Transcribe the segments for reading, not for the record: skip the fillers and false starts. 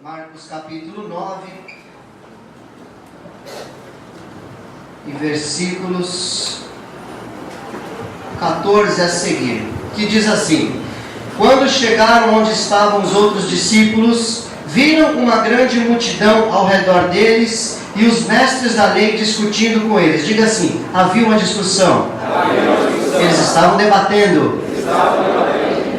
Marcos capítulo 9 e versículos 14 a seguir, que diz assim: Quando chegaram onde estavam os outros discípulos, viram uma grande multidão ao redor deles e os mestres da lei discutindo com eles. Diga assim: havia uma discussão. Eles estavam debatendo.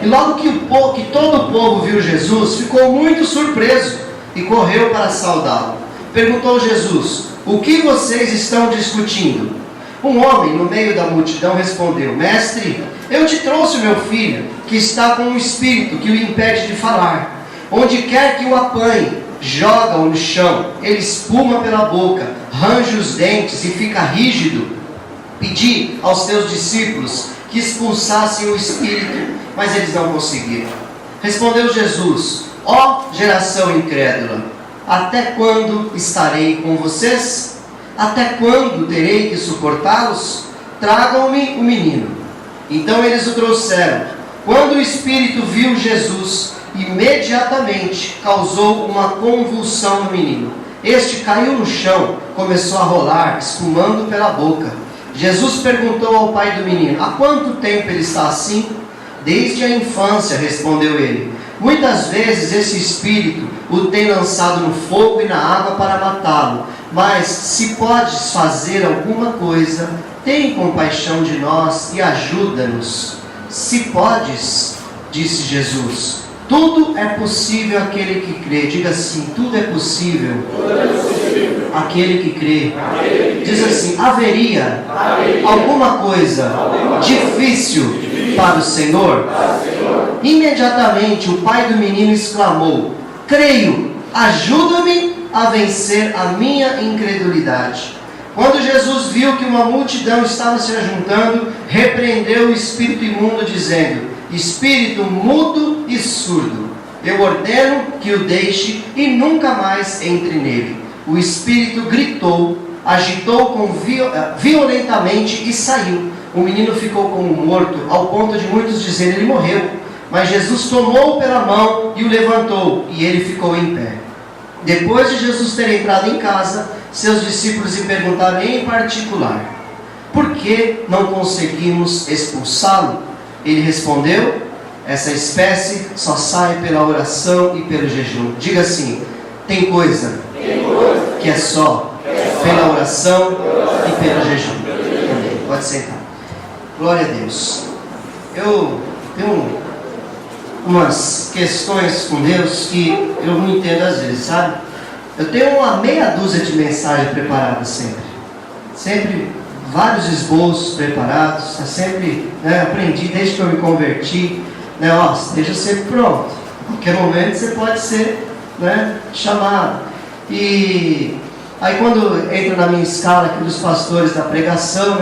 E logo que todo o povo viu Jesus, ficou muito surpreso e correu para saudá-lo. Perguntou Jesus: o que vocês estão discutindo? Um homem no meio da multidão respondeu: Mestre, eu te trouxe o meu filho, que está com um espírito que o impede de falar. Onde quer que o apanhe, joga-o no chão, ele espuma pela boca, range os dentes e fica rígido. Pedi aos teus discípulos que expulsassem o espírito, mas eles não conseguiram. Respondeu Jesus: ó geração incrédula, até quando estarei com vocês? Até quando terei que suportá-los? Tragam-me o menino. Então eles o trouxeram. Quando o espírito viu Jesus, imediatamente causou uma convulsão no menino. Este caiu no chão, começou a rolar, espumando pela boca. Jesus perguntou ao pai do menino: há quanto tempo ele está assim? Desde a infância, respondeu ele. Muitas vezes esse espírito o tem lançado no fogo e na água para matá-lo. Mas se podes fazer alguma coisa, tem compaixão de nós e ajuda-nos. Se podes, disse Jesus, tudo é possível àquele que crê. Diga assim: tudo é possível àquele que crê. Diz assim: haveria alguma coisa difícil para o Senhor? Imediatamente o pai do menino exclamou: creio, ajuda-me a vencer a minha incredulidade. Quando Jesus viu que uma multidão estava se ajuntando, repreendeu o espírito imundo, dizendo: espírito mudo e surdo, eu ordeno que o deixe e nunca mais entre nele. O espírito gritou, agitou violentamente e saiu. O menino ficou como morto, ao ponto de muitos dizerem: ele morreu. Mas Jesus tomou-o pela mão e o levantou, e ele ficou em pé. Depois de Jesus ter entrado em casa, seus discípulos lhe perguntaram em particular: por que não conseguimos expulsá-lo? Ele respondeu: essa espécie só sai pela oração e pelo jejum. Diga assim: tem coisa que é só pela oração e pelo jejum. Amém. Pode sentar. Glória a Deus. Eu tenho umas questões com Deus que eu não entendo às vezes, sabe? Eu tenho uma meia dúzia de mensagens preparadas sempre vários esboços preparados, sempre, aprendi desde que eu me converti, esteja sempre pronto, a qualquer momento você pode ser, chamado. E aí quando entro na minha escala aqui dos pastores da pregação,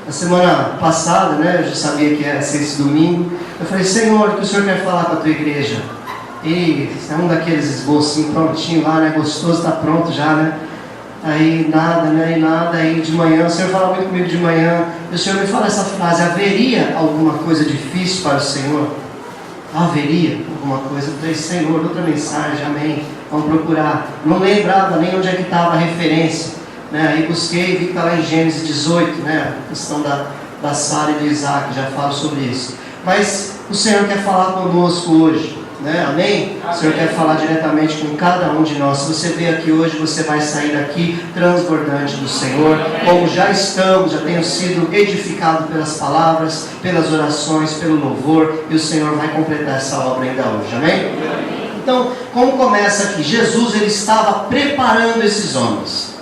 na semana passada, eu já sabia que ia ser esse domingo, eu falei: Senhor, o que o Senhor quer falar com a tua igreja? E é um daqueles esboços prontinho lá, gostoso, está pronto já, Aí nada, aí de manhã, o Senhor fala muito comigo de manhã, e o Senhor me fala essa frase: haveria alguma coisa difícil para o Senhor? Haveria alguma coisa? Eu falei: Senhor, outra mensagem, amém, vamos procurar. Não lembrava nem onde é que estava a referência, Aí busquei e vi que está lá em Gênesis 18, a questão da Sara e do Isaac, já falo sobre isso. Mas o Senhor quer falar conosco hoje, amém? O Senhor quer falar diretamente com cada um de nós. Se você veio aqui hoje, você vai sair daqui transbordante do Senhor, como já estamos, já tenho sido edificado pelas palavras, pelas orações, pelo louvor, e o Senhor vai completar essa obra ainda hoje, amém? Então, como começa aqui? Jesus, ele estava preparando esses homens.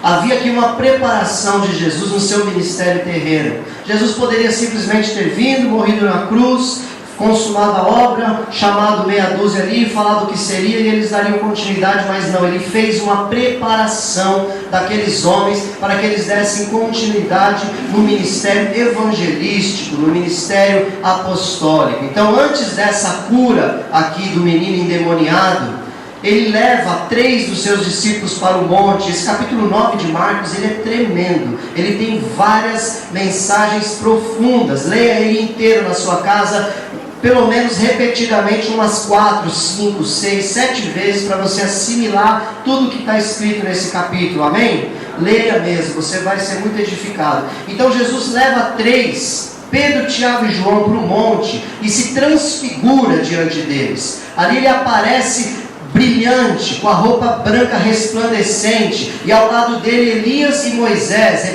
Havia aqui uma preparação de Jesus no seu ministério terreno. Jesus poderia simplesmente ter vindo, morrido na cruz, consumado a obra, chamado meia dúzia ali, falado o que seria e eles dariam continuidade, mas não, ele fez uma preparação daqueles homens para que eles dessem continuidade no ministério evangelístico, no ministério apostólico. Então, antes dessa cura aqui do menino endemoniado, ele leva 3 dos seus discípulos para o monte. Esse capítulo 9 de Marcos, ele é tremendo. Ele tem várias mensagens profundas. Leia ele inteiro na sua casa. pelo menos repetidamente umas 4, 5, 6, 7 vezes para você assimilar tudo que está escrito nesse capítulo, amém? Leia mesmo, você vai ser muito edificado. Então Jesus leva 3, Pedro, Tiago e João, para o monte e se transfigura diante deles. Ali ele aparece brilhante, com a roupa branca resplandecente, e ao lado dele Elias e Moisés,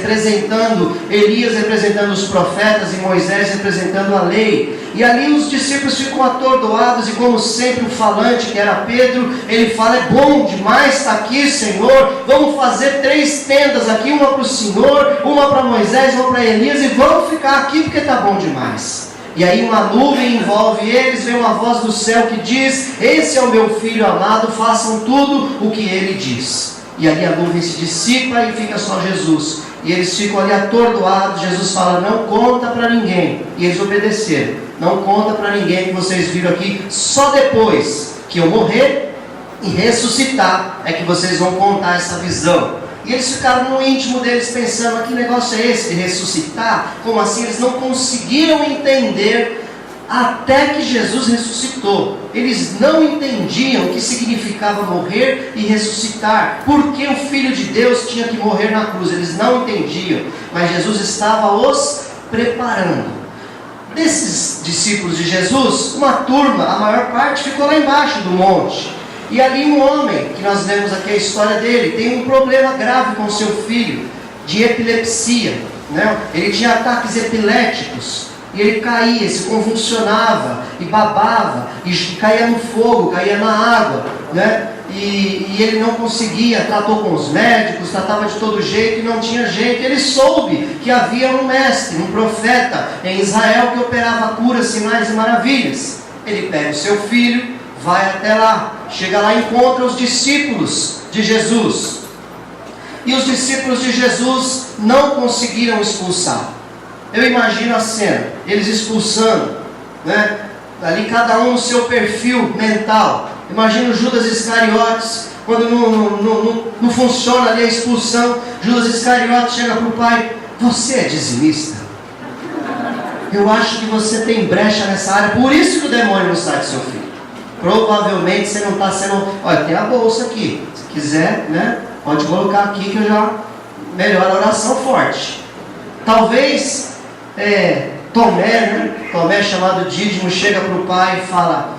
Elias representando os profetas e Moisés representando a lei. E ali os discípulos ficam atordoados, e como sempre o falante, que era Pedro, ele fala: é bom demais estar aqui, Senhor, vamos fazer 3 tendas aqui, uma para o Senhor, uma para Moisés, uma para Elias, e vamos ficar aqui porque está bom demais. E aí uma nuvem envolve eles, vem uma voz do céu que diz: esse é o meu filho amado, façam tudo o que ele diz. E ali a nuvem se dissipa e fica só Jesus. E eles ficam ali atordoados. Jesus fala: não conta para ninguém. E eles obedeceram: não conta para ninguém que vocês viram aqui, só depois que eu morrer e ressuscitar é que vocês vão contar essa visão. E eles ficaram no íntimo deles pensando: mas que negócio é esse de ressuscitar? Como assim? Eles não conseguiram entender até que Jesus ressuscitou. Eles não entendiam o que significava morrer e ressuscitar. Por que o Filho de Deus tinha que morrer na cruz? Eles não entendiam. Mas Jesus estava os preparando. Desses discípulos de Jesus, uma turma, a maior parte, ficou lá embaixo do monte. E ali um homem, que nós lemos aqui a história dele, tem um problema grave com seu filho, de epilepsia, né? Ele tinha ataques epiléticos, e ele caía, se convulsionava, e babava, e caía no fogo, caía na água, né? E ele não conseguia, tratou com os médicos, tratava de todo jeito, e não tinha jeito. Ele soube que havia um mestre, um profeta em Israel, que operava curas, sinais e maravilhas. Ele pega o seu filho, vai até lá, chega lá e encontra os discípulos de Jesus. E os discípulos de Jesus não conseguiram expulsar. Eu imagino a cena, eles expulsando, né? Ali cada um no seu perfil mental. Imagino Judas Iscariotes, quando não funciona ali a expulsão, Judas Iscariotes chega para o pai: você é dizimista? Eu acho que você tem brecha nessa área, por isso que o demônio não sai do seu filho. Provavelmente você não está sendo... Olha, tem a bolsa aqui, se quiser, né, pode colocar aqui que eu já melhoro a oração forte. Talvez Tomé, né? Tomé, chamado Dídimo, chega para o pai e fala: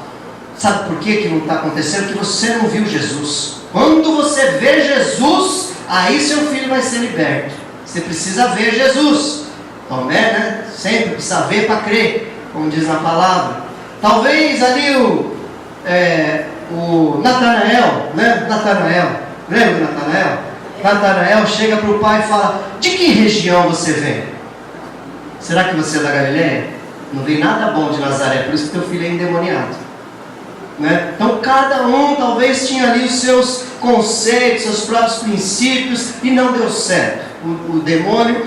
sabe por que não está acontecendo? Que você não viu Jesus. Quando você vê Jesus, aí seu filho vai ser liberto. Você precisa ver Jesus. Tomé, né, sempre precisa ver para crer, como diz na palavra. Talvez ali o Natanael, né? Lembra de Natanael? Natanael chega para o pai e fala: de que região você vem? Será que você é da Galileia? Não vem nada bom de Nazaré, por isso que teu filho é endemoniado, né? Então cada um talvez tinha ali os seus conceitos, seus próprios princípios, e não deu certo. O demônio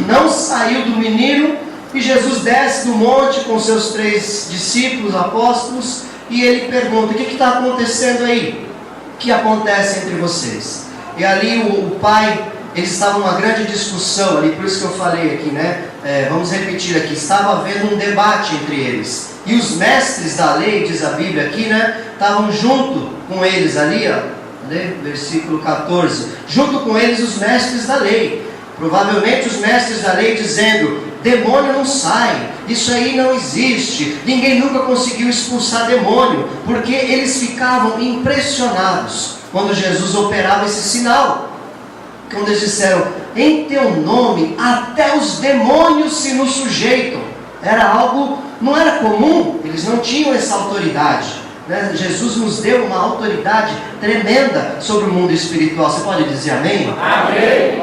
não saiu do menino, e Jesus desce do monte com seus 3 discípulos, apóstolos, e ele pergunta: o que está acontecendo aí? O que acontece entre vocês? E ali o pai, eles estavam numa grande discussão ali, por isso que eu falei aqui, né? Vamos repetir aqui: estava havendo um debate entre eles, e os mestres da lei, diz a Bíblia aqui, né? Estavam junto com eles ali, ó, versículo 14, junto com eles os mestres da lei, provavelmente os mestres da lei dizendo: demônio não sai, isso aí não existe, ninguém nunca conseguiu expulsar demônio, porque eles ficavam impressionados quando Jesus operava esse sinal. Quando eles disseram: em teu nome até os demônios se nos sujeitam. Era algo, não era comum, eles não tinham essa autoridade, né? Jesus nos deu uma autoridade tremenda sobre o mundo espiritual. Você pode dizer amém? Amém.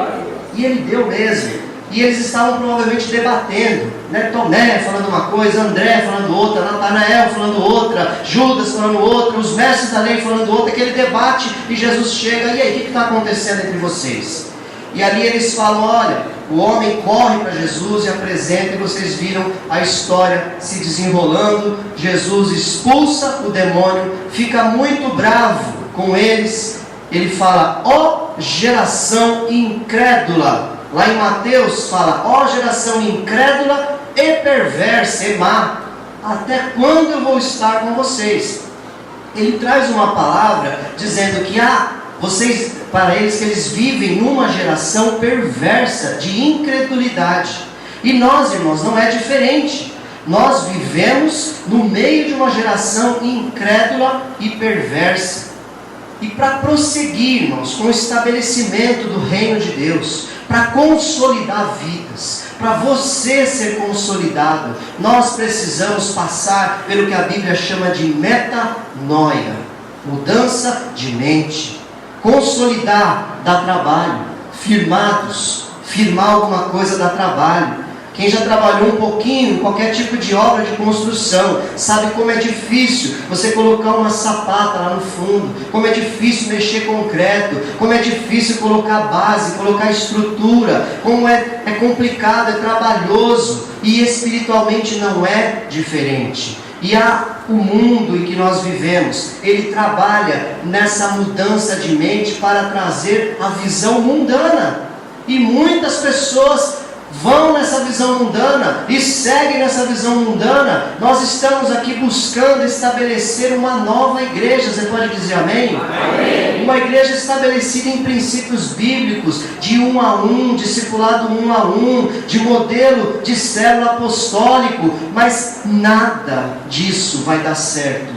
E ele deu mesmo. E eles estavam provavelmente debatendo, né? Tomé falando uma coisa, André falando outra, Natanael falando outra, Judas falando outra, os mestres da lei falando outra, aquele debate, e Jesus chega: e aí, o que está acontecendo entre vocês? E ali eles falam: olha, o homem corre para Jesus e apresenta, e vocês viram a história se desenrolando. Jesus expulsa o demônio, fica muito bravo com eles. Ele fala: ó geração incrédula. Lá em Mateus fala: ó geração incrédula e perversa, e má. até quando eu vou estar com vocês? Ele traz uma palavra dizendo que vocês, para eles, que eles vivem numa geração perversa de incredulidade. E nós, irmãos, não é diferente. Nós vivemos no meio de uma geração incrédula e perversa. E para prosseguir, irmãos, com o estabelecimento do reino de Deus, para consolidar vidas, para você ser consolidado, nós precisamos passar pelo que a Bíblia chama de metanoia, mudança de mente. Consolidar dá trabalho, firmar alguma coisa dá trabalho. Quem já trabalhou um pouquinho em qualquer tipo de obra de construção, sabe como é difícil você colocar uma sapata lá no fundo, como é difícil mexer concreto, como é difícil colocar base, colocar estrutura, como é complicado, é trabalhoso, e espiritualmente não é diferente. E o mundo em que nós vivemos, ele trabalha nessa mudança de mente para trazer a visão mundana, e muitas pessoas vão nessa visão mundana e seguem nessa visão mundana. Nós estamos aqui buscando estabelecer uma nova igreja. Você pode dizer amém? Amém. Uma igreja estabelecida em princípios bíblicos, de 1 a 1, discipulado 1 a 1, de modelo de célula apostólico. Mas nada disso vai dar certo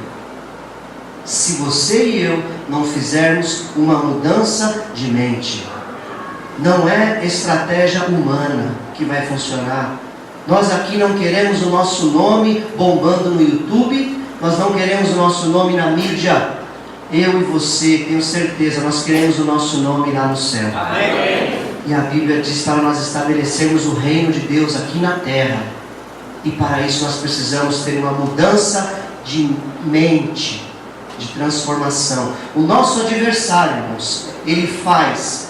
se você e eu não fizermos uma mudança de mente. Não é estratégia humana que vai funcionar. Nós aqui não queremos o nosso nome bombando no YouTube, nós não queremos o nosso nome na mídia. Eu e você, tenho certeza, nós queremos o nosso nome lá no céu. Amém. E a Bíblia diz para nós estabelecermos o reino de Deus aqui na terra. E para isso nós precisamos ter uma mudança de mente, de transformação. O nosso adversário, irmãos, ele faz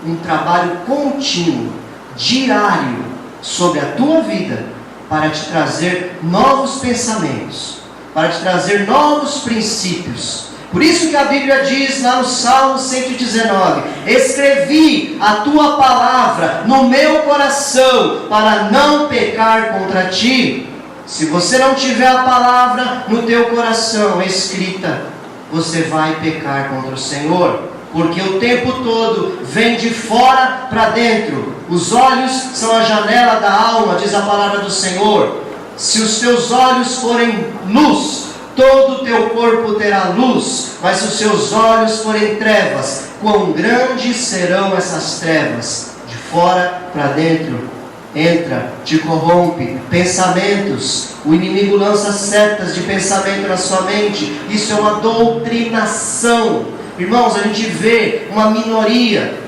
um trabalho contínuo, diário, sobre a tua vida, para te trazer novos pensamentos, para te trazer novos princípios. Por isso que a Bíblia diz lá no Salmo 119: escrevi a tua palavra no meu coração, para não pecar contra ti. Se você não tiver a palavra no teu coração escrita, você vai pecar contra o Senhor. Porque o tempo todo vem de fora para dentro. Os olhos são a janela da alma, diz a palavra do Senhor. Se os teus olhos forem luz, todo o teu corpo terá luz. Mas se os seus olhos forem trevas, quão grandes serão essas trevas? De fora para dentro entra, te corrompe. Pensamentos, o inimigo lança setas de pensamento na sua mente. Isso é uma doutrinação. Irmãos, a gente vê uma minoria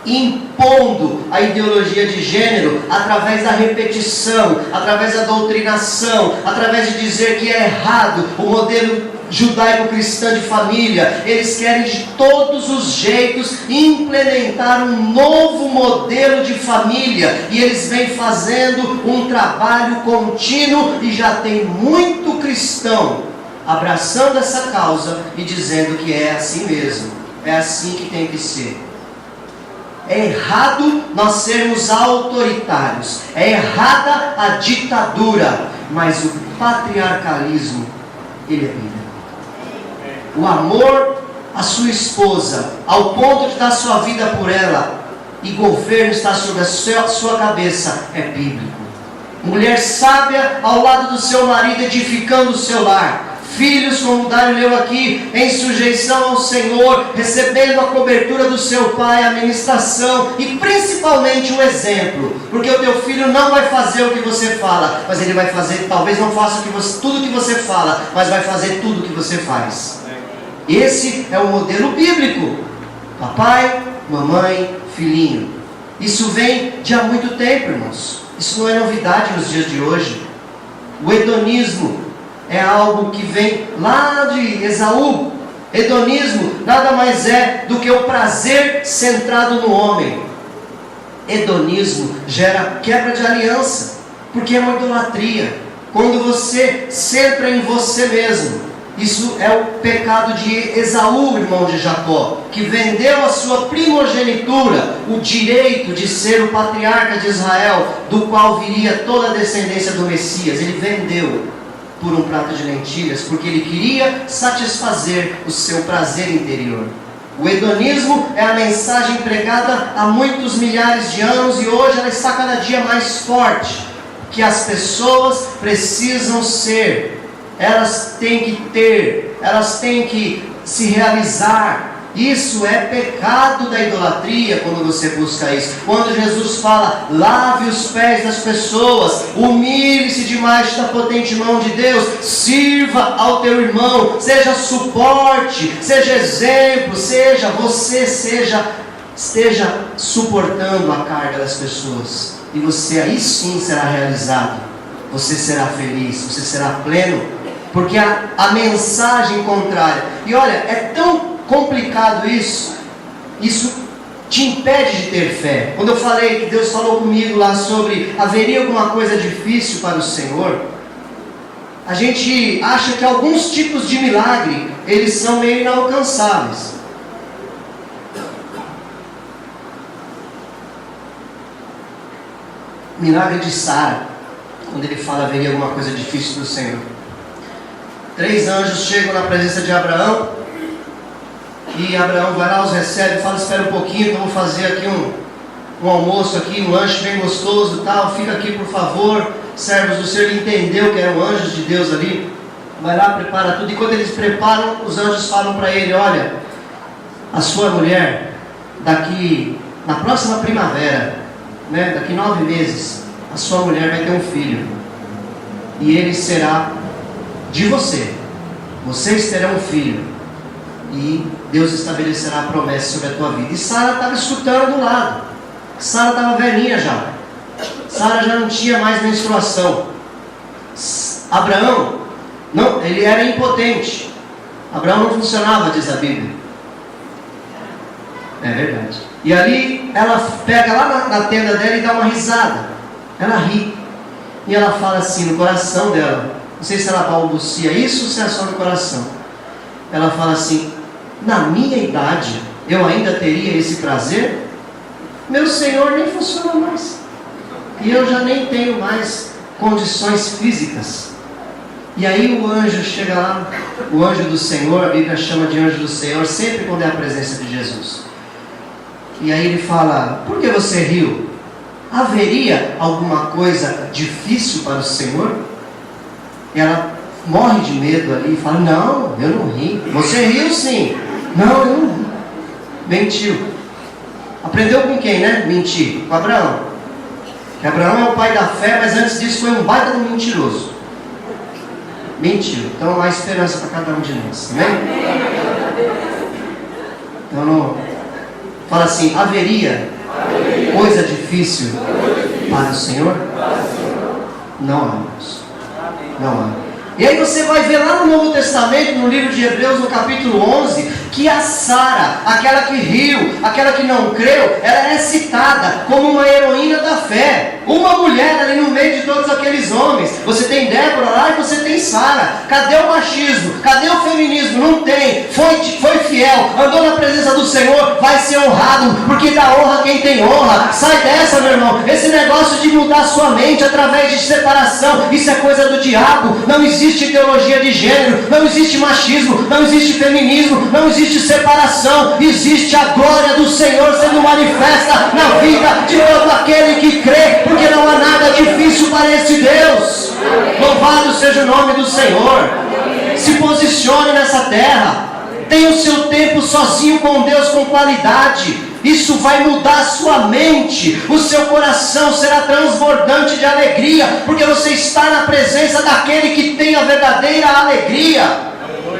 impondo a ideologia de gênero através da repetição, através da doutrinação, através de dizer que é errado o modelo judaico-cristã de família. Eles querem de todos os jeitos implementar um novo modelo de família, e eles vêm fazendo um trabalho contínuo, e já tem muito cristão abraçando essa causa e dizendo que é assim mesmo, é assim que tem que ser. É errado nós sermos autoritários, é errada a ditadura, mas o patriarcalismo, ele é bíblico. O amor à sua esposa, ao ponto de dar sua vida por ela, e governo está sobre a sua cabeça, é bíblico. Mulher sábia ao lado do seu marido, edificando o seu lar. Filhos, como o Dário leu aqui, em sujeição ao Senhor, recebendo a cobertura do seu pai, a ministração e principalmente o exemplo. Porque o teu filho não vai fazer o que você fala, mas ele vai fazer, talvez não faça tudo o que você fala, mas vai fazer tudo o que você faz. Esse é o modelo bíblico. Papai, mamãe, filhinho. Isso vem de há muito tempo, irmãos. Isso não é novidade nos dias de hoje. O hedonismo é algo que vem lá de Esaú. Hedonismo nada mais é do que o prazer centrado no homem. Hedonismo gera quebra de aliança, porque é uma idolatria. Quando você centra em você mesmo, isso é o pecado de Esaú, irmão de Jacó, que vendeu a sua primogenitura, o direito de ser o patriarca de Israel, do qual viria toda a descendência do Messias. Ele vendeu. por um prato de lentilhas, porque ele queria satisfazer o seu prazer interior. O hedonismo é a mensagem pregada há muitos milhares de anos e hoje ela está cada dia mais forte. Que as pessoas precisam ser, elas têm que ter, elas têm que se realizar. Isso é pecado da idolatria quando você busca isso. Quando Jesus fala, lave os pés das pessoas, humilhe-se debaixo da potente mão de Deus, sirva ao teu irmão, seja suporte, seja exemplo, esteja suportando a carga das pessoas. E você aí sim será realizado, você será feliz, você será pleno, porque a mensagem contrária. E olha, é tão complicado isso te impede de ter fé. Quando eu falei que Deus falou comigo lá sobre haveria alguma coisa difícil para o Senhor, a gente acha que alguns tipos de milagre, eles são meio inalcançáveis. Milagre de Sara, quando ele fala haveria alguma coisa difícil para o Senhor. 3 anjos chegam na presença de Abraão, e Abraão vai lá, os recebe, fala, espera um pouquinho, que eu vou fazer aqui um almoço aqui, um lanche bem gostoso e tal, fica aqui por favor, servos do Senhor. Ele entendeu que eram anjos de Deus ali, vai lá, prepara tudo, e quando eles preparam, os anjos falam para ele, olha, a sua mulher, na próxima primavera, daqui 9 meses, a sua mulher vai ter um filho, e ele será de vocês terão um filho, e Deus estabelecerá a promessa sobre a tua vida. E Sara estava escutando do lado. Sara estava velhinha já. Sara já não tinha mais menstruação. Abraão, não, ele era impotente. Abraão não funcionava, diz a Bíblia. É verdade. E ali ela pega lá na tenda dela e dá uma risada. Ela ri. E ela fala assim no coração dela. Não sei se ela balbucia isso ou se é só no coração. Ela fala assim, na minha idade, eu ainda teria esse prazer? Meu Senhor nem funciona mais. E eu já nem tenho mais condições físicas. E aí o anjo chega lá, o anjo do Senhor, a Bíblia chama de anjo do Senhor, sempre quando é a presença de Jesus. E aí ele fala, por que você riu? Haveria alguma coisa difícil para o Senhor? E ela morre de medo ali e fala, não, eu não ri. Você riu sim. Não, eu não ri. Mentiu. Aprendeu com quem, né? Mentir. Com Abraão. Que Abraão é o pai da fé, mas antes disso foi um baita do mentiroso. Mentiu. Então há esperança para cada um de nós. Amém? Então não. Fala assim, haveria coisa difícil para o Senhor? Não há, irmãos. Não há. E aí você vai ver lá no Novo Testamento, no livro de Hebreus, no capítulo 11, que a Sara, aquela que riu, aquela que não creu, ela é citada como uma heroína da fé. Uma mulher ali no meio de todos aqueles homens. Você tem Débora lá e você tem Sara. Cadê o machismo? Cadê o feminismo? Não tem. Foi fiel, andou na presença do Senhor, vai ser honrado, porque dá honra quem tem honra. Sai dessa, meu irmão. Esse negócio de mudar sua mente através de separação, isso é coisa do diabo. Não existe ideologia de gênero, não existe machismo, não existe feminismo, não existe separação. Existe a glória do Senhor sendo manifesta na vida de todo aquele que crê, porque não há nada difícil para esse Deus. Louvado seja o nome do Senhor. Se posicione nessa terra. Tenha o seu tempo sozinho com Deus com qualidade. Isso vai mudar a sua mente. O seu coração será transbordante de alegria, porque você está na presença daquele que tem a verdadeira alegria,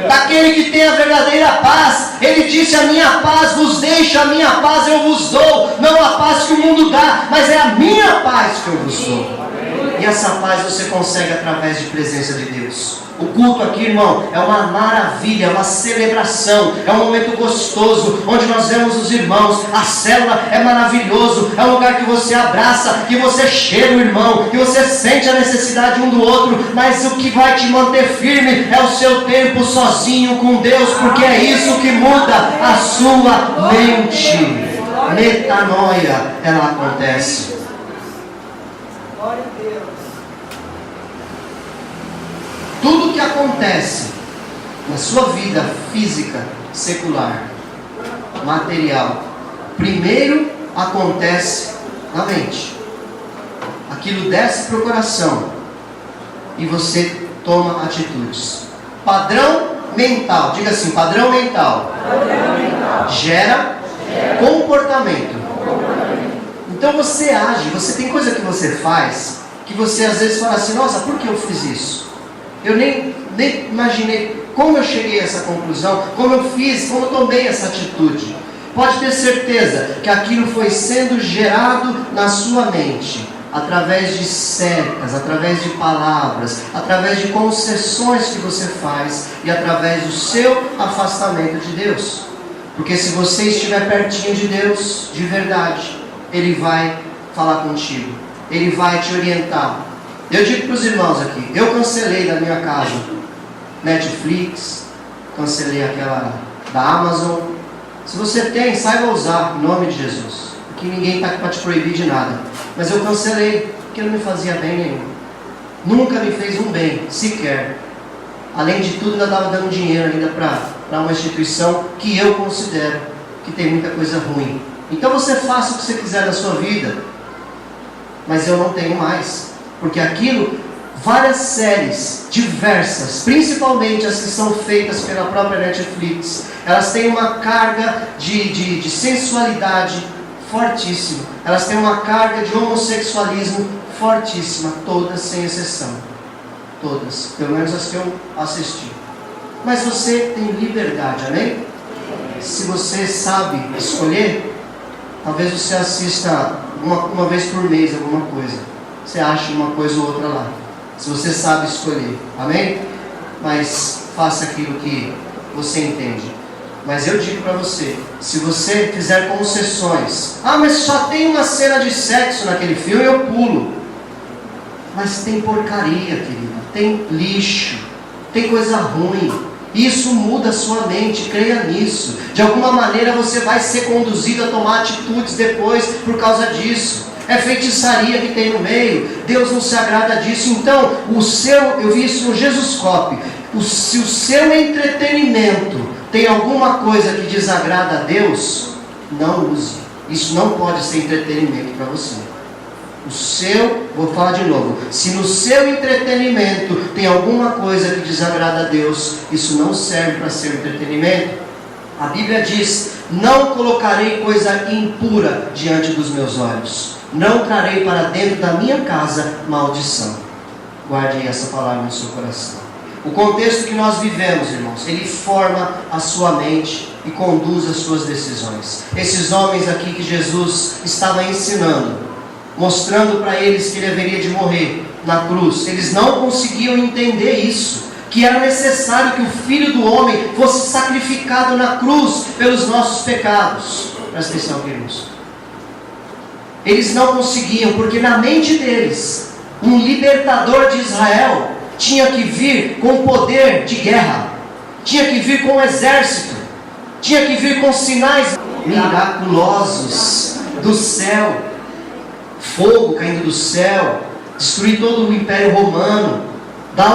daquele que tem a verdadeira paz. Ele disse, a minha paz vos deixo, a minha paz eu vos dou. Não a paz que o mundo dá, mas é a minha paz que eu vos dou. E essa paz você consegue através de presença de Deus. O culto aqui, irmão, é uma maravilha, é uma celebração, é um momento gostoso, onde nós vemos os irmãos. A célula é maravilhoso, é um lugar que você abraça, que você cheira o irmão, que você sente a necessidade um do outro, mas o que vai te manter firme é o seu tempo sozinho com Deus, porque é isso que muda a sua mente. Metanoia, ela acontece. Tudo que acontece na sua vida física, secular, material, primeiro acontece na mente. Aquilo desce para o coração e você toma atitudes. Padrão mental, diga assim, padrão mental, gera comportamento. Então você age, você tem coisa que você faz, que você às vezes fala assim, nossa, por que eu fiz isso? Eu nem imaginei como eu cheguei a essa conclusão, como eu fiz, como eu tomei essa atitude. Pode ter certeza que aquilo foi sendo gerado na sua mente, através de cercas, através de palavras, através de concessões que você faz e através do seu afastamento de Deus. Porque se você estiver pertinho de Deus, de verdade, Ele vai falar contigo, Ele vai te orientar. Eu digo para os irmãos aqui, eu cancelei da minha casa Netflix, cancelei aquela da Amazon. Se você tem, saiba usar, em nome de Jesus. Aqui ninguém está para te proibir de nada. Mas eu cancelei, porque não me fazia bem nenhum. Nunca me fez um bem, sequer. Além de tudo, ainda estava dando dinheiro ainda para uma instituição que eu considero que tem muita coisa ruim. Então você faça o que você quiser na sua vida, mas eu não tenho mais. Porque aquilo, várias séries diversas, principalmente as que são feitas pela própria Netflix, elas têm uma carga de sensualidade fortíssima. Elas têm uma carga de homossexualismo fortíssima, todas sem exceção. Todas, pelo menos as que eu assisti. Mas você tem liberdade, amém? Se você sabe escolher, talvez você assista uma vez por mês alguma coisa. Você acha uma coisa ou outra lá. Se você sabe escolher, amém? Mas faça aquilo que você entende. Mas eu digo para você, se você fizer concessões, mas só tem uma cena de sexo naquele filme, eu pulo. Mas tem porcaria, querido, tem lixo, tem coisa ruim. Isso muda a sua mente, creia nisso. De alguma maneira você vai ser conduzido a tomar atitudes depois por causa disso. É feitiçaria que tem no meio, Deus não se agrada disso. Então, eu vi isso no Jesuscope. Se o seu entretenimento tem alguma coisa que desagrada a Deus, não use. Isso não pode ser entretenimento para você. Vou falar de novo, se no seu entretenimento tem alguma coisa que desagrada a Deus, isso não serve para ser entretenimento. A Bíblia diz, não colocarei coisa impura diante dos meus olhos, não trarei para dentro da minha casa maldição. Guarde aí essa palavra no seu coração. O contexto que nós vivemos, irmãos, ele forma a sua mente e conduz as suas decisões. Esses homens aqui que Jesus estava ensinando, mostrando para eles que ele haveria de morrer na cruz, eles não conseguiam entender isso, que era necessário que o Filho do Homem fosse sacrificado na cruz pelos nossos pecados. Presta atenção, queridos. Eles não conseguiam, porque na mente deles, um libertador de Israel tinha que vir com poder de guerra, tinha que vir com um exército, tinha que vir com sinais miraculosos do céu, fogo caindo do céu, destruir todo o Império Romano, dar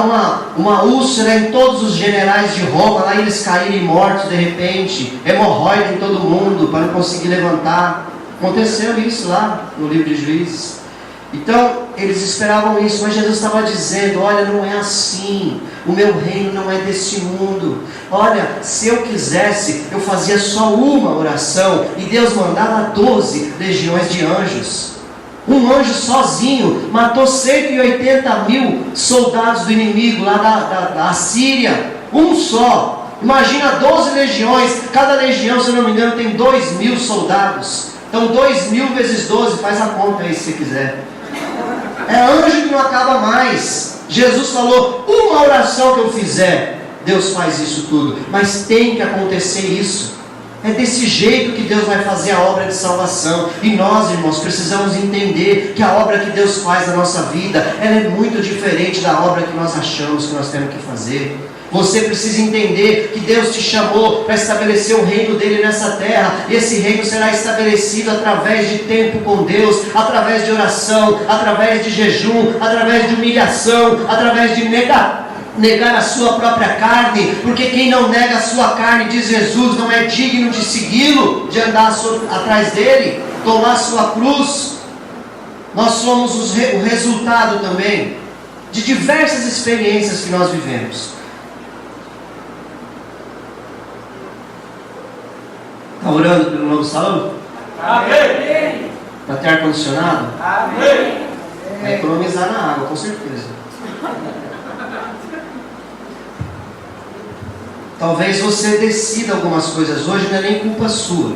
uma úlcera em todos os generais de Roma, lá eles caírem mortos de repente, hemorroida em todo mundo, para não conseguir levantar. Aconteceu isso lá no livro de Juízes. Então, eles esperavam isso, mas Jesus estava dizendo, olha, não é assim, o meu reino não é deste mundo. Olha, se eu quisesse, eu fazia só uma oração, e Deus mandava 12 legiões de anjos. Um anjo sozinho matou 180.000 soldados do inimigo lá da Assíria. Um só. Imagina 12 legiões. Cada legião, se eu não me engano, tem 2.000 soldados. Então 2.000 vezes 12, faz a conta aí se você quiser. É anjo que não acaba mais. Jesus falou, uma oração que eu fizer, Deus faz isso tudo. Mas tem que acontecer isso. É desse jeito que Deus vai fazer a obra de salvação. E nós, irmãos, precisamos entender que a obra que Deus faz na nossa vida, ela é muito diferente da obra que nós achamos que nós temos que fazer. Você precisa entender que Deus te chamou para estabelecer o reino dele nessa terra. E esse reino será estabelecido através de tempo com Deus, através de oração, através de jejum, através de humilhação, através de negar a sua própria carne, porque quem não nega a sua carne, diz Jesus, não é digno de segui-lo, de andar atrás dele, tomar a sua cruz. Nós somos o resultado também de diversas experiências que nós vivemos. Está orando pelo novo salão? Amém. Para ter ar-condicionado? Amém. Vai economizar na água, com certeza. Talvez você decida algumas coisas hoje, não é nem culpa sua.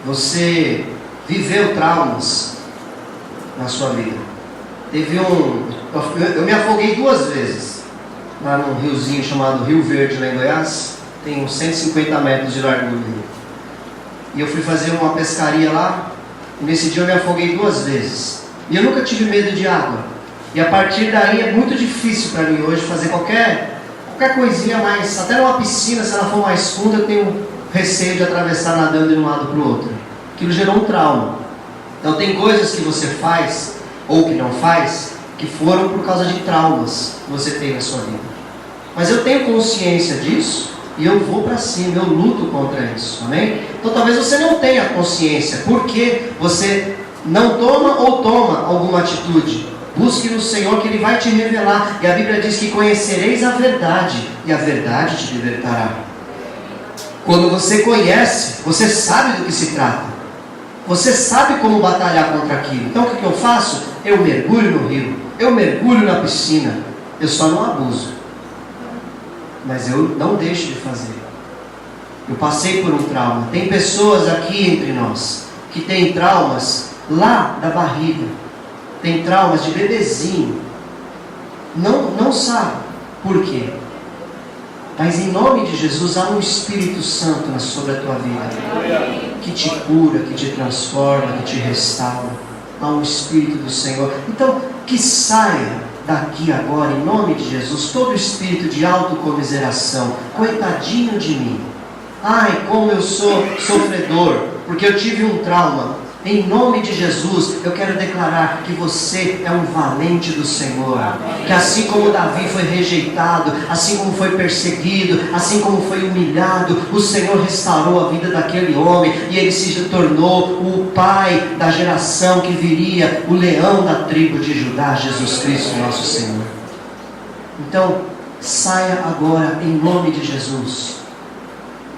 Você viveu traumas na sua vida. Eu me afoguei 2 vezes lá num riozinho chamado Rio Verde, lá em Goiás. Tem uns 150 metros de largura. E eu fui fazer uma pescaria lá, e nesse dia eu me afoguei 2 vezes. E eu nunca tive medo de água. E a partir daí é muito difícil para mim hoje fazer qualquer coisinha mais, até numa piscina, se ela for mais funda, eu tenho receio de atravessar nadando de um lado para o outro. Aquilo gerou um trauma. Então tem coisas que você faz, ou que não faz, que foram por causa de traumas que você tem na sua vida. Mas eu tenho consciência disso, e eu vou para cima, eu luto contra isso, amém? Então talvez você não tenha consciência, porque você não toma ou toma alguma atitude. Busque no Senhor que Ele vai te revelar. E a Bíblia diz que conhecereis a verdade, e a verdade te libertará. Quando você conhece, você sabe do que se trata. Você sabe como batalhar contra aquilo. Então o que eu faço? Eu mergulho no rio, eu mergulho na piscina. Eu só não abuso, mas eu não deixo de fazer. Eu passei por um trauma. Tem pessoas aqui entre nós que têm traumas lá da barriga. Tem traumas de bebezinho. Não sabe por quê. Mas em nome de Jesus há um Espírito Santo sobre a tua vida, que te cura, que te transforma, que te restaura. Há um Espírito do Senhor. Então que saia daqui agora, em nome de Jesus, todo espírito de autocomiseração. Coitadinho de mim. Ai, como eu sou sofredor, porque eu tive um trauma. Em nome de Jesus, eu quero declarar que você é um valente do Senhor. Que assim como Davi foi rejeitado, assim como foi perseguido, assim como foi humilhado, o Senhor restaurou a vida daquele homem, e ele se tornou o pai da geração que viria, o leão da tribo de Judá, Jesus Cristo, nosso Senhor. Então, saia agora em nome de Jesus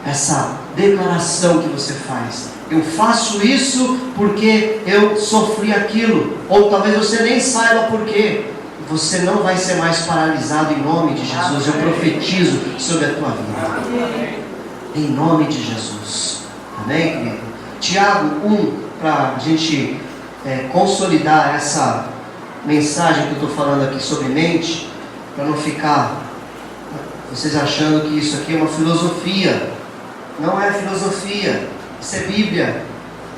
essa declaração que você faz. Eu faço isso porque eu sofri aquilo. Ou talvez você nem saiba por quê. Você não vai ser mais paralisado em nome de Jesus. Eu profetizo sobre a tua vida. Em nome de Jesus. Amém, querido? Tiago 1, para a gente consolidar essa mensagem que eu estou falando aqui sobre mente, para não ficar vocês achando que isso aqui é uma filosofia. Não é filosofia. Isso é Bíblia.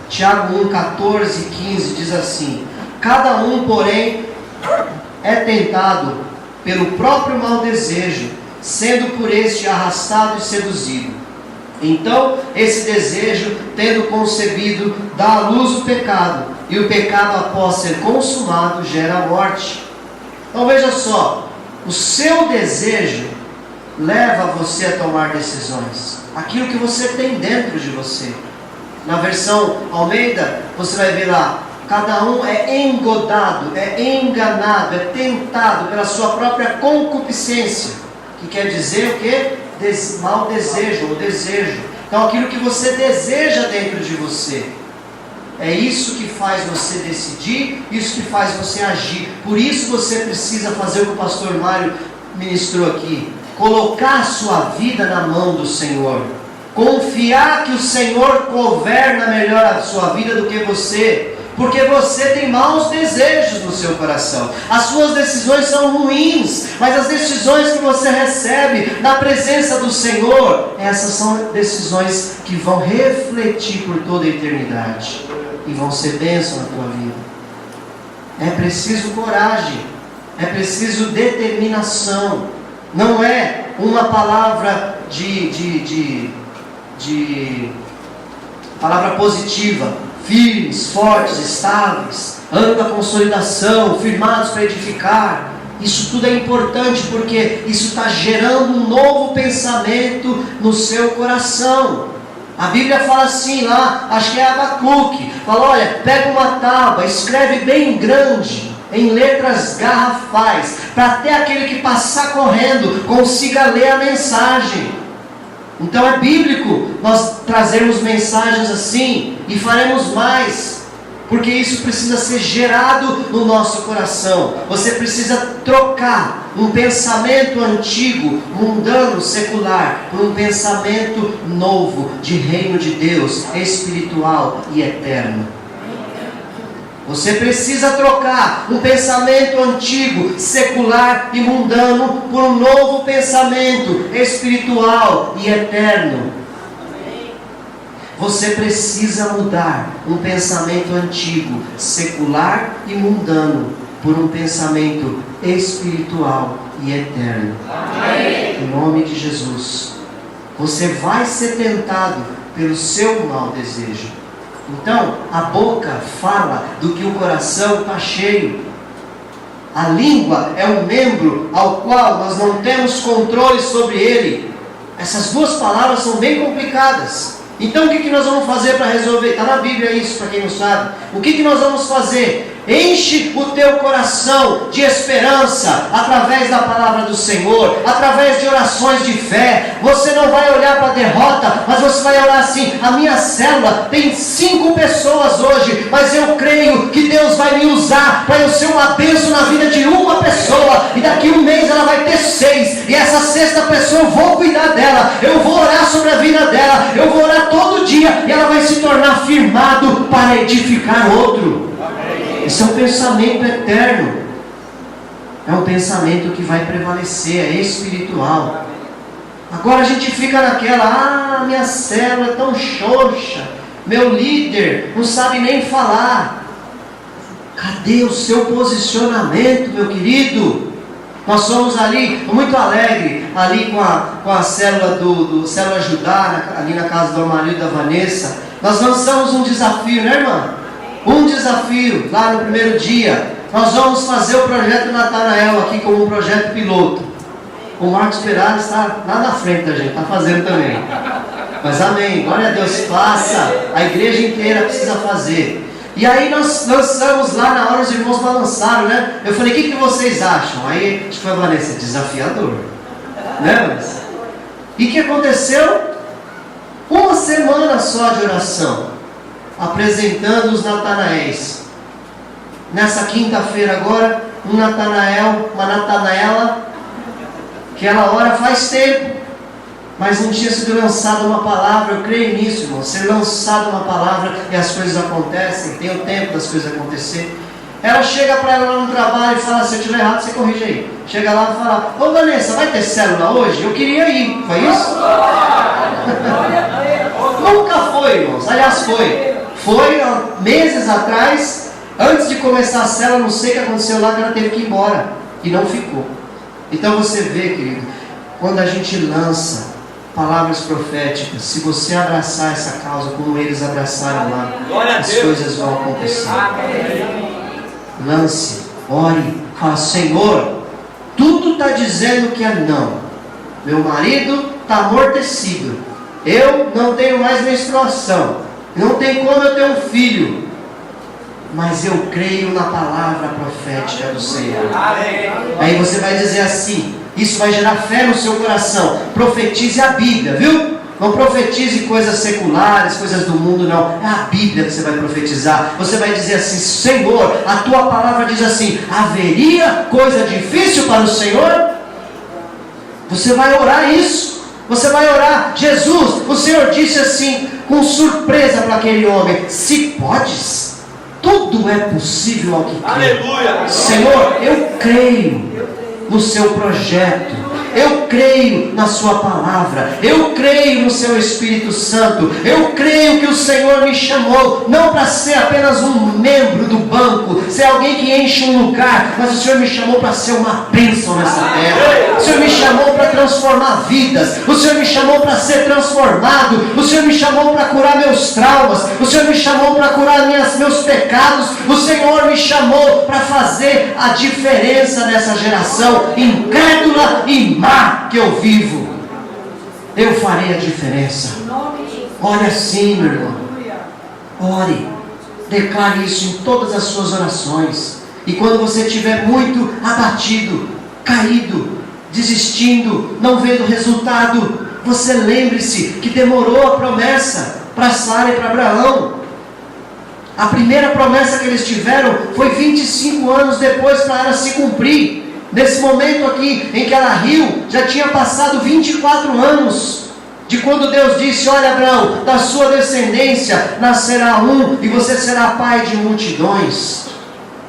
Tiago 1, 14 e 15 diz assim: cada um, porém, é tentado pelo próprio mau desejo, sendo por este arrastado e seduzido. Então, esse desejo, tendo concebido, dá à luz o pecado, e o pecado, após ser consumado, gera a morte. Então veja só, o seu desejo leva você a tomar decisões. Aquilo que você tem dentro de você. Na versão Almeida, você vai ver lá: cada um é engodado, é enganado, é tentado pela sua própria concupiscência, que quer dizer o quê? Mau desejo, ou desejo. Então aquilo que você deseja dentro de você, é isso que faz você decidir, isso que faz você agir. Por isso você precisa fazer o que o pastor Mário ministrou aqui: colocar a sua vida na mão do Senhor, confiar que o Senhor governa melhor a sua vida do que você, porque você tem maus desejos no seu coração. As suas decisões são ruins, mas as decisões que você recebe na presença do Senhor, essas são decisões que vão refletir por toda a eternidade e vão ser bênção na tua vida. É preciso coragem, é preciso determinação. Não é uma palavra palavra positiva: firmes, fortes, estáveis, andam na consolidação, firmados para edificar. Isso tudo é importante porque isso está gerando um novo pensamento no seu coração. A Bíblia fala assim lá, acho que é Abacuque, fala, olha, pega uma tábua, escreve bem grande, em letras garrafais, para até aquele que passar correndo consiga ler a mensagem. Então é bíblico nós trazermos mensagens assim, e faremos mais, porque isso precisa ser gerado no nosso coração. Você precisa trocar um pensamento antigo, mundano, secular, por um pensamento novo, de reino de Deus, espiritual e eterno. Você precisa trocar um pensamento antigo, secular e mundano, por um novo pensamento espiritual e eterno. Você precisa mudar um pensamento antigo, secular e mundano, por um pensamento espiritual e eterno. Amém. Em nome de Jesus. Você vai ser tentado pelo seu mau desejo. Então, a boca fala do que o coração está cheio. A língua é um membro ao qual nós não temos controle sobre ele. Essas duas palavras são bem complicadas. Então o que nós vamos fazer para resolver? Está na Bíblia isso, para quem não sabe. O que nós vamos fazer? Enche o teu coração de esperança, através da palavra do Senhor, através de orações de fé. Você não vai olhar para a derrota, mas você vai olhar assim, a minha célula tem 5 pessoas hoje, mas eu creio que Deus vai me usar para eu ser uma bênção na vida de uma pessoa, e daqui um mês ela vai ter 6, e essa 6ª pessoa eu vou cuidar dela, eu vou orar sobre a vida dela, eu vou orar todo dia, e ela vai se tornar firmado para edificar outro. Esse é um pensamento eterno. É um pensamento que vai prevalecer, é espiritual. Agora a gente fica naquela, minha célula é tão xoxa, meu líder não sabe nem falar. Cadê o seu posicionamento, meu querido? Nós somos ali, estou muito alegre, ali com a célula do Célula Judá, ali na casa do marido da Vanessa. Nós lançamos um desafio, né, irmã? Um desafio, lá no primeiro dia. Nós vamos fazer o projeto Natanael aqui como um projeto piloto. O Marcos Pereira está lá na frente da gente, está fazendo também. Mas amém, glória a Deus, faça. A igreja inteira precisa fazer. E aí nós lançamos lá, na hora os irmãos balançaram, né? Eu falei, o que vocês acham? Aí, acho que foi a Vanessa, desafiador. Né, Vanessa? E o que aconteceu? Uma semana só de oração, apresentando os Natanaéis. Nessa quinta-feira agora, um Natanael, uma Natanaela, que ela ora faz tempo, mas não tinha sido lançada uma palavra. Eu creio nisso, irmão, ser lançada uma palavra e as coisas acontecem, tem o tempo das coisas acontecer. Ela chega para ela lá no trabalho e fala, se eu estiver errado, você corrige aí. Chega lá e fala, ô Vanessa, vai ter célula hoje? Eu queria ir, foi isso? Nunca foi, irmãos, aliás foi meses atrás, antes de começar a célula, não sei o que aconteceu lá, que ela teve que ir embora, e não ficou. Então você vê, querido, quando a gente lança palavras proféticas, se você abraçar essa causa como eles abraçaram lá, as coisas vão acontecer. Lance, ore, fala, Senhor, tudo está dizendo que é não. Meu marido está amortecido, eu não tenho mais menstruação, não tem como eu ter um filho, mas eu creio na palavra profética do Senhor. Aí você vai dizer assim, isso vai gerar fé no seu coração. Profetize a Bíblia, viu? Não profetize coisas seculares, coisas do mundo, não. É a Bíblia que você vai profetizar. Você vai dizer assim, Senhor, a tua palavra diz assim, haveria coisa difícil para o Senhor? Você vai orar isso. Você vai orar, Jesus, o Senhor disse assim, com surpresa para aquele homem, se podes, tudo é possível ao que crê. Aleluia! Senhor, eu creio no seu projeto, Eu creio na sua palavra, eu creio no seu Espírito Santo, eu creio que o Senhor me chamou, não para ser apenas um membro do banco, ser alguém que enche um lugar, mas o Senhor me chamou para ser uma bênção nessa terra. O Senhor me chamou para transformar vidas, o Senhor me chamou para ser transformado, o Senhor me chamou para curar meus traumas, o Senhor me chamou para curar meus pecados, o Senhor me chamou para fazer a diferença nessa geração incrédula e má que eu vivo. Eu farei a diferença. Ore assim, meu irmão. Ore. Declare isso em todas as suas orações. E quando você estiver muito abatido, caído, desistindo, não vendo resultado, você lembre-se que demorou a promessa para Sara e para Abraão. A primeira promessa que eles tiveram foi 25 anos depois para ela se cumprir. Nesse momento aqui em que ela riu, já tinha passado 24 anos de quando Deus disse: olha, Abraão, da sua descendência nascerá um e você será pai de multidões.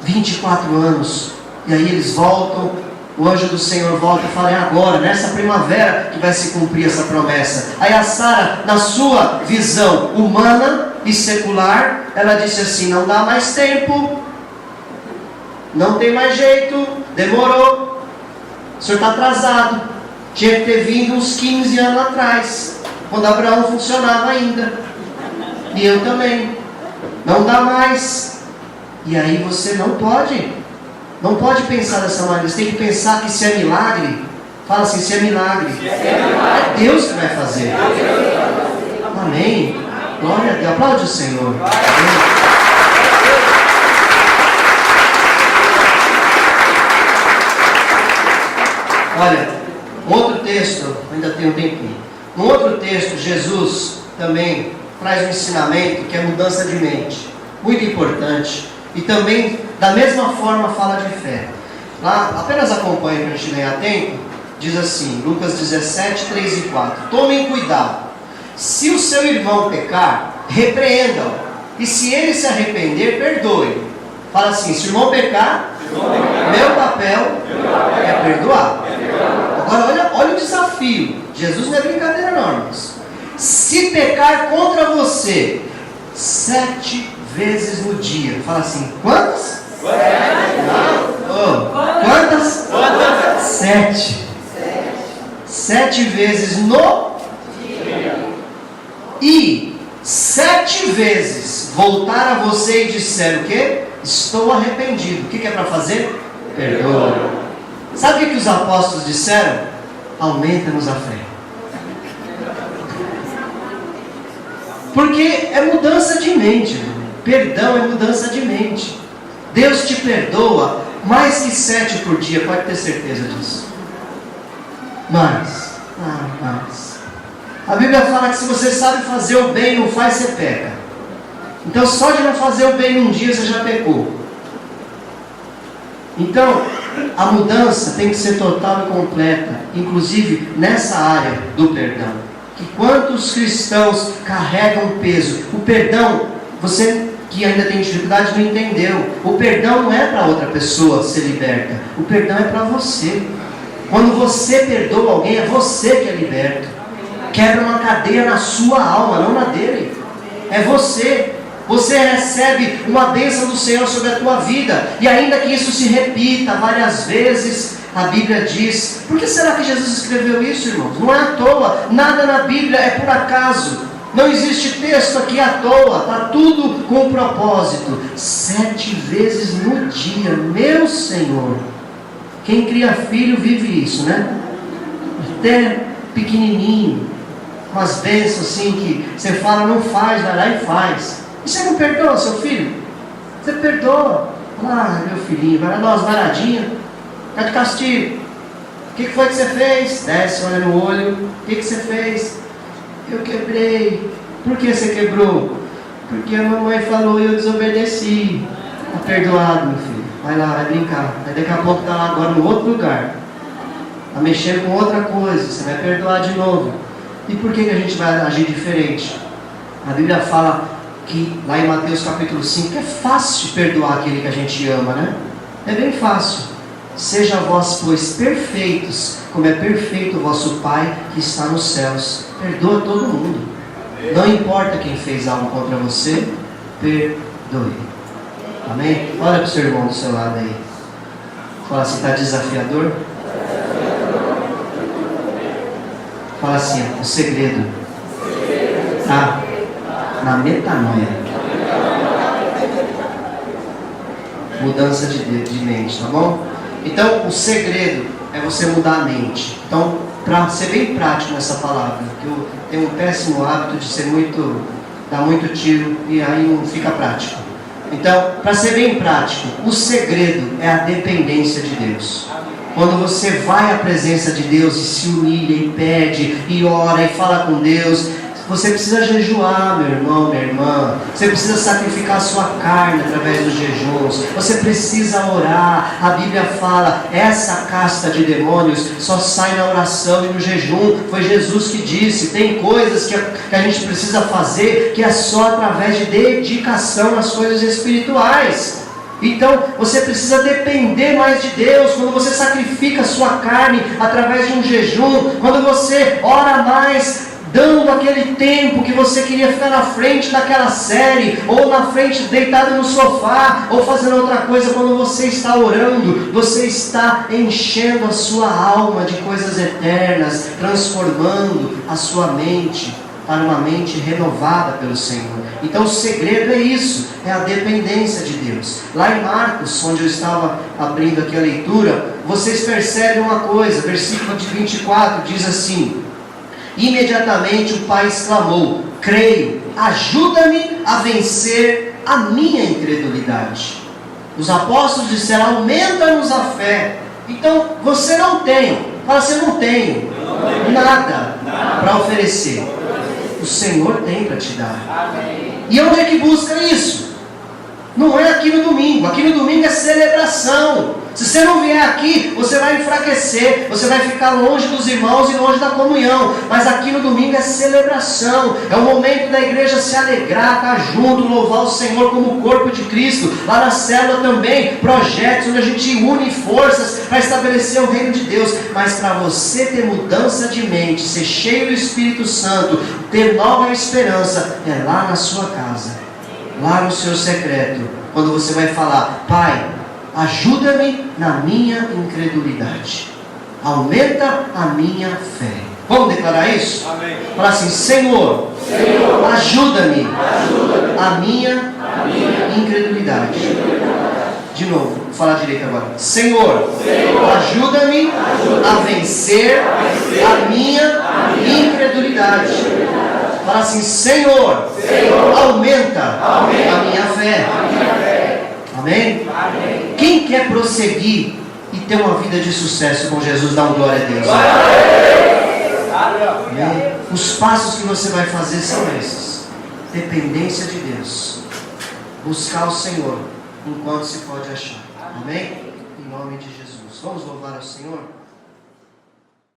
24 anos. E aí eles voltam, o anjo do Senhor volta e fala: é agora, nessa primavera que vai se cumprir essa promessa. Aí a Sara, na sua visão humana e secular, ela disse assim: não dá mais tempo, não tem mais jeito, demorou, o senhor está atrasado, tinha que ter vindo uns 15 anos atrás, quando Abraão funcionava ainda, e eu também, não dá mais. E aí você não pode pensar dessa maneira, você tem que pensar que se é milagre, fala assim: se é milagre, é Deus que vai fazer. Amém, glória a Deus, aplaude o Senhor. Amém. Olha, outro texto, ainda tem um tempinho. No outro texto, Jesus também traz um ensinamento que é mudança de mente, muito importante. E também, da mesma forma, fala de fé. Lá, apenas acompanhe para a gente ganhar tempo. Diz assim, Lucas 17, 3 e 4. Tomem cuidado. Se o seu irmão pecar, repreenda-o. E se ele se arrepender, perdoe. Fala assim: se o irmão pecar, meu papel é perdoar. Agora olha o desafio. Jesus não é brincadeira não, irmãos. Se pecar contra você 7 vezes no dia. Fala assim: quantas? Quantas? 7. 7 vezes no dia. E 7 vezes voltar a você e disser o quê? Estou arrependido. O que é para fazer? Perdoa. Sabe o que os apóstolos disseram? Aumenta-nos a fé. Porque é mudança de mente, irmão. Perdão é mudança de mente. Deus te perdoa mais que 7 por dia, pode ter certeza disso. Mais. A Bíblia fala que se você sabe fazer o bem e não faz, você peca. Então só de não fazer o bem num dia você já pecou. Então a mudança tem que ser total e completa, inclusive nessa área do perdão. Que quantos cristãos carregam peso? O perdão, você que ainda tem dificuldade não entendeu. O perdão não é para outra pessoa ser liberta. O perdão é para você. Quando você perdoa alguém, é você que é liberto. Quebra uma cadeia na sua alma, não na dele. É você. Você recebe uma bênção do Senhor sobre a tua vida. E ainda que isso se repita várias vezes, a Bíblia diz. Por que será que Jesus escreveu isso, irmãos? Não é à toa. Nada na Bíblia é por acaso. Não existe texto aqui à toa. Está tudo com propósito. 7 vezes no dia, meu Senhor. Quem cria filho vive isso, né? Até pequenininho. Umas bênçãos assim que você fala, não faz, vai lá e faz. E você não perdoa seu filho? Você perdoa. Ah, meu filhinho, vai lá dar umas varadinhas. Fica de castigo. O que foi que você fez? Desce, olha no olho. O que você fez? Eu quebrei. Por que você quebrou? Porque a mamãe falou e eu desobedeci. Está perdoado, meu filho. Vai lá, vai brincar. Aí daqui a pouco está lá agora no outro lugar. Está mexendo com outra coisa. Você vai perdoar de novo. E por que a gente vai agir diferente? A Bíblia fala que lá em Mateus capítulo 5 é fácil perdoar aquele que a gente ama, né? É bem fácil. Seja vós, pois, perfeitos, como é perfeito o vosso Pai que está nos céus. Perdoa todo mundo. Não importa quem fez algo contra você, perdoe. Amém? Olha para o seu irmão do seu lado aí. Fala assim, está desafiador? Fala assim, o segredo está na metanoia. Mudança de mente, tá bom? Então, o segredo é você mudar a mente. Então, para ser bem prático nessa palavra, que eu tenho um péssimo hábito de ser dar muito tiro e aí não fica prático. Então, para ser bem prático, o segredo é a dependência de Deus. Quando você vai à presença de Deus e se humilha e pede e ora e fala com Deus, você precisa jejuar, meu irmão, minha irmã. Você precisa sacrificar a sua carne através dos jejuns. Você precisa orar. A Bíblia fala, essa casta de demônios só sai na oração e no jejum. Foi Jesus que disse. Tem coisas que a gente precisa fazer que é só através de dedicação nas coisas espirituais. Então, você precisa depender mais de Deus. Quando você sacrifica a sua carne através de um jejum, quando você ora mais, dando aquele tempo que você queria ficar na frente daquela série, ou na frente deitado no sofá, ou fazendo outra coisa, quando você está orando, você está enchendo a sua alma de coisas eternas, transformando a sua mente para uma mente renovada pelo Senhor. Então o segredo é isso, é a dependência de Deus. Lá em Marcos, onde eu estava abrindo aqui a leitura, vocês percebem uma coisa, versículo de 24 diz assim: imediatamente o pai exclamou: creio, ajuda-me a vencer a minha incredulidade. Os apóstolos disseram: aumenta-nos a fé. Então você não tem, fala assim, eu não tenho nada para oferecer. O Senhor tem para te dar. E onde é que busca isso? Não é aqui no domingo. Aqui no domingo é celebração. Se você não vier aqui, você vai enfraquecer, você vai ficar longe dos irmãos e longe da comunhão. Mas aqui no domingo é celebração. É o momento da igreja se alegrar, estar junto, louvar o Senhor como o corpo de Cristo. Lá na célula também, projetos onde a gente une forças para estabelecer o reino de Deus. Mas para você ter mudança de mente, ser cheio do Espírito Santo, ter nova esperança, é lá na sua casa, lá no seu secreto, quando você vai falar: Pai, ajuda-me na minha incredulidade, aumenta a minha fé. Vamos declarar isso? Amém. Fala assim: Senhor, ajuda-me a minha incredulidade. De novo, vou falar direito agora. Senhor, ajuda-me a vencer a minha incredulidade. Fala assim: Senhor, aumenta a minha fé. Amém? Amém? Quem quer prosseguir e ter uma vida de sucesso com Jesus, dá um glória a Deus. Amém? Os passos que você vai fazer são esses: dependência de Deus, buscar o Senhor enquanto se pode achar. Amém? Em nome de Jesus. Vamos louvar ao Senhor.